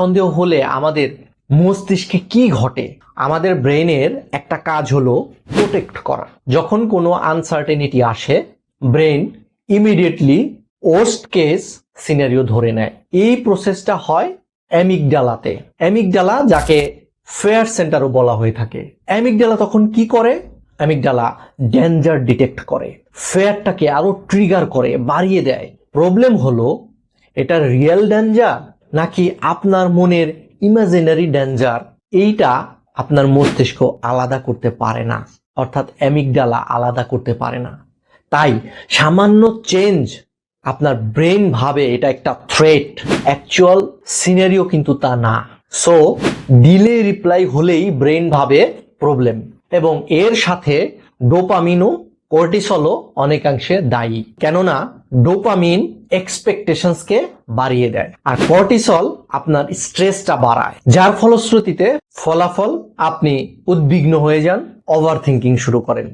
সন্দেহ হলে আমাদের মস্তিষ্কে কি ঘটে? আমাদের ব্রেনের একটা কাজ হলো প্রোটেক্ট করা। যখন কোনো আনসার্টেনিটি আসে, brain immediately worst case scenario ধরে নেয়। এই প্রসেসটা হয় অ্যামিগডালাতে। অ্যামিগডালা, যাকে ফেয়ার সেন্টারও বলা হয়ে থাকে। অ্যামিগডালা তখন কি করে? অ্যামিগডালা ডেঞ্জার ডিটেক্ট করে, ফেয়ারটাকে আরো ট্রিগার করে, বাড়িয়ে দেয়। প্রবলেম হলো এটা রিয়েল ডেঞ্জার নাকি আপনার মনের ইমাজিনারি ডেঞ্জার, এইটা আপনার মস্তিষ্ক আলাদা করতে পারে না, অর্থাৎ অ্যামিগডালা আলাদা করতে পারে না। তাই সামান্য চেঞ্জ আপনার ব্রেন ভাবে এটা একটা থ্রেট, অ্যাকচুয়াল সিনারিও কিন্তু তা না। সো ডিলে রিপ্লাই হলেই ব্রেন ভাবে প্রবলেম, এবং এর সাথে ডোপামিন ও কর্টিসলও অনেকাংশে দায়ী। কেননা ডোপামিন এক্সপেকটেশনসকে বাড়িয়ে দেয়, আর কর্টিসল আপনার স্ট্রেসটা বাড়ায়, যার ফলশ্রুতিতে ফলাফল আপনি উদ্বিগ্ন হয়ে যান, ওভার থিঙ্কিং শুরু করেন।